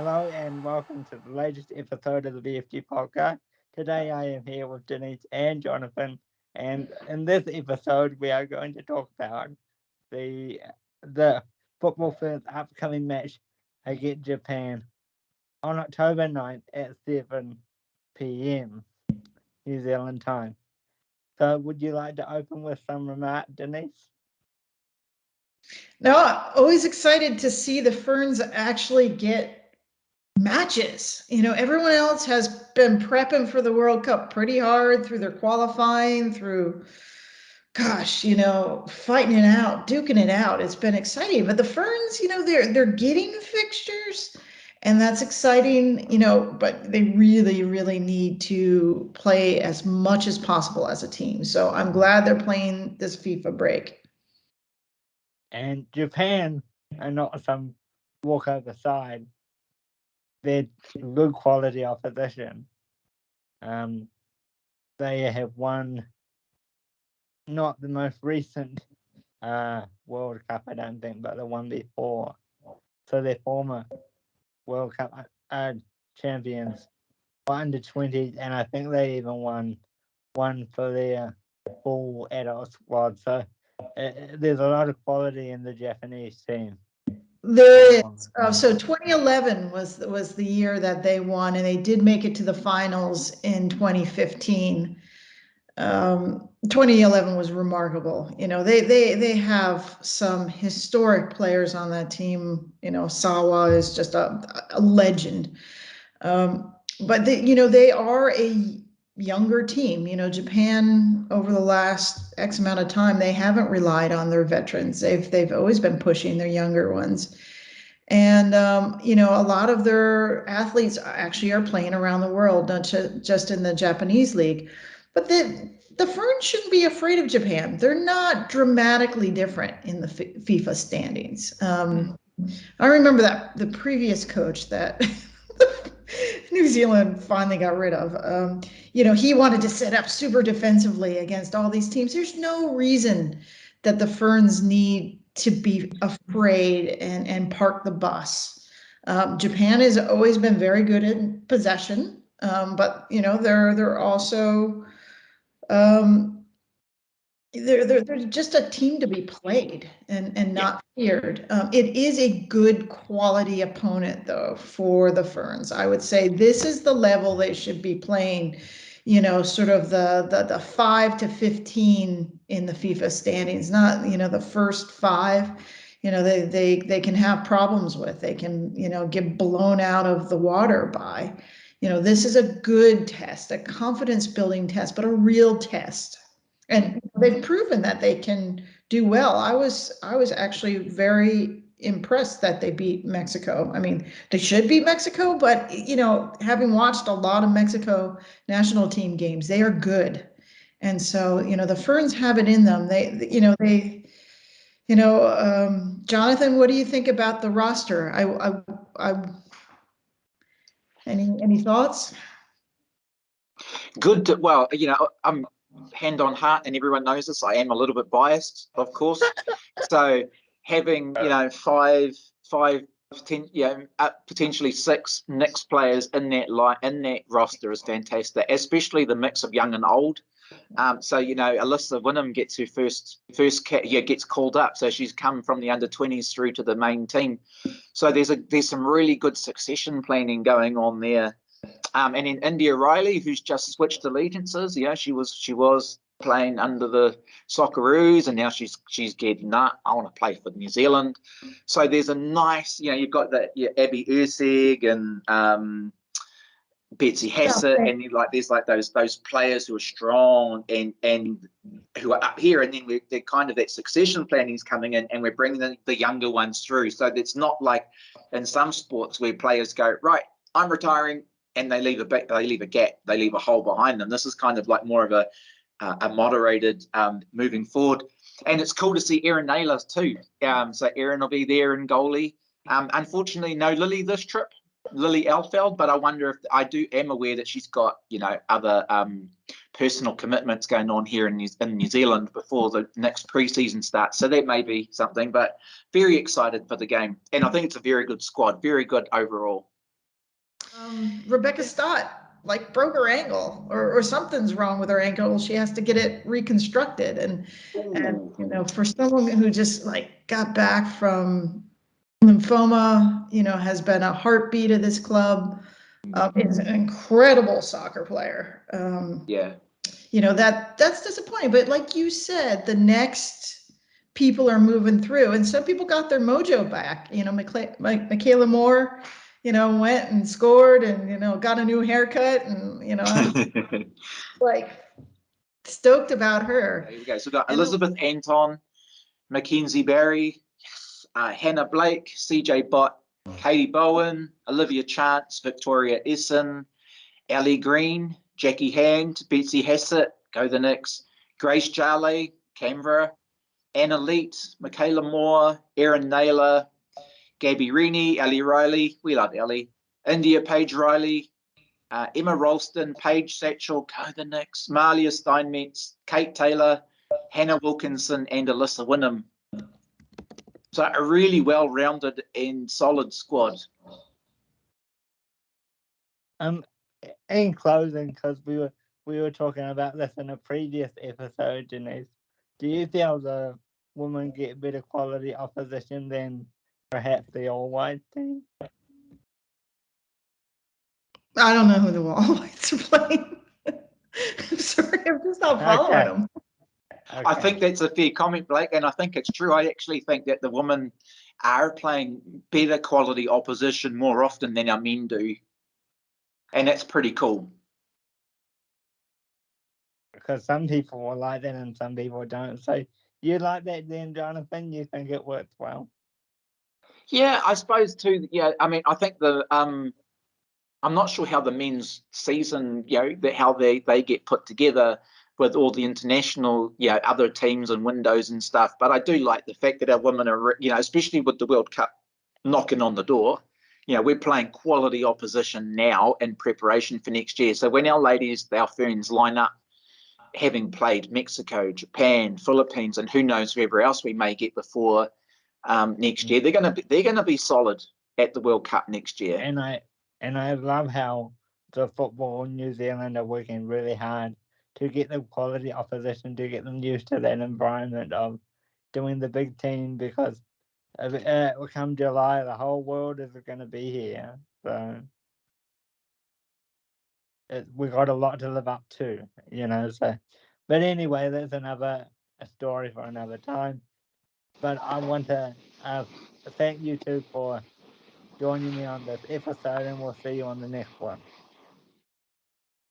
Hello and welcome to the latest episode of the BFG Podcast. Today I am here with Denise and Jonathan, and in this episode we are going to talk about the the football first upcoming match against Japan on October 9th at 7 p.m. New Zealand time. So would you like to open with some remark, Denise? No, always excited to see the Ferns actually get matches. Everyone else has been prepping for the World Cup pretty hard through their qualifying, through, fighting it out, duking it out. It's been exciting. But the Ferns, they're getting fixtures, and that's exciting, but they really, really need to play as much as possible as a team. So I'm glad they're playing this FIFA break. And Japan are not some walkover side. They're good quality opposition. They have won not the most recent World Cup, I don't think, but the one before. So they're former World Cup champions, under 20s, and I think they even won one for their full adult squad. So there's a lot of quality in the Japanese team. There is. So 2011 was the year that they won, and they did make it to the finals in 2015. 2011 was remarkable. They have some historic players on that team. Sawa is just a legend. But they are a younger team. Japan over the last X amount of time, they haven't relied on their veterans. They've always been pushing their younger ones. And, a lot of their athletes actually are playing around the world, not just in the Japanese league. But the Ferns shouldn't be afraid of Japan. They're not dramatically different in the FIFA standings. I remember that the previous coach that New Zealand finally got rid of, he wanted to set up super defensively against all these teams. There's no reason that the Ferns need to be afraid and park the bus. Japan has always been very good in possession, but they're also they're just a team to be played and not feared. It is a good quality opponent, though, for the Ferns. I would say this is the level they should be playing, sort of the 5 to 15 in the FIFA standings, not, the first five. They can have problems with. They can, get blown out of the water by. This is a good test, a confidence building test, but a real test. And they've proven that they can do well. I was actually very impressed that they beat Mexico. I mean, they should beat Mexico, but having watched a lot of Mexico national team games, they are good. And so, the Ferns have it in them. Jonathan, what do you think about the roster? Any thoughts? Good. Well, I'm hand on heart, and everyone knows this. I am a little bit biased, of course. So having five, potentially six Knicks players in that roster is fantastic, especially the mix of young and old. So Alyssa Wynnum gets her first gets called up, so she's come from the under-20s through to the main team. So there's some really good succession planning going on there. And then India Riley, who's just switched allegiances, she was playing under the Socceroos, and now she's getting that. I want to play for New Zealand. So there's a nice, you've got Abby Ursig and Betsy Hassett, and there's those players who are strong and who are up here, and then they're kind of that succession planning is coming in, and we're bringing the younger ones through. So it's not like in some sports where players go, right, I'm retiring, and they leave a gap, they leave a hole behind them. This is kind of like more of a moderated moving forward. And it's cool to see Erin Naylor too. So Erin will be there in goalie. Unfortunately, no Lily this trip, Lily Alfeld, but I wonder if am aware that she's got other personal commitments going on here in New Zealand before the next pre-season starts. So that may be something, but very excited for the game. And I think it's a very good squad, very good overall. Rebecca Stott broke her ankle or something's wrong with her ankle. She has to get it reconstructed. And for someone who just got back from lymphoma, has been a heartbeat of this club, is an incredible soccer player. That's disappointing. But like you said, the next people are moving through, and some people got their mojo back. Michaela Moore, went and scored and, got a new haircut and, I'm stoked about her. There we go. So we've got Elizabeth Anton, Mackenzie Barry, Hannah Blake, CJ Bott, Katie Bowen, Olivia Chance, Victoria Essen, Ellie Green, Jackie Hand, Betsy Hassett, go the Knicks, Grace Jarley, Canberra, Anna Leet, Michaela Moore, Erin Naylor, Gabby Reaney, Ellie Riley, we love Ellie, India Paige Riley, Emma Ralston, Paige Satchel, go the Knicks, Malia Steinmetz, Kate Taylor, Hannah Wilkinson, and Alyssa Wynnum. So a really well-rounded and solid squad. In closing, because we were talking about this in a previous episode, Denise, do you feel the women get better quality opposition than perhaps the all-white team? I don't know who the all-whites are playing. I'm sorry, I'm just not following them. Okay. I think that's a fair comment, Blake, and I think it's true. I actually think that the women are playing better quality opposition more often than our men do. And that's pretty cool. Because some people will like that and some people don't. So you like that then, Jonathan? You think it works well? Yeah, I suppose too. Yeah, I mean, I think I'm not sure how the men's season, how they get put together with all the international, other teams and windows and stuff. But I do like the fact that our women are, especially with the World Cup knocking on the door, we're playing quality opposition now in preparation for next year. So when our ladies, our ferns, line up, having played Mexico, Japan, Philippines, and who knows whoever else we may get before next year, they're gonna be solid at the World Cup next year. And I love how the football in New Zealand are working really hard to get the quality opposition, to get them used to that environment of doing the big team, because come July, the whole world is going to be here. So we got a lot to live up to, So, but anyway, that's a story for another time. But I want to thank you two for joining me on this episode, and we'll see you on the next one.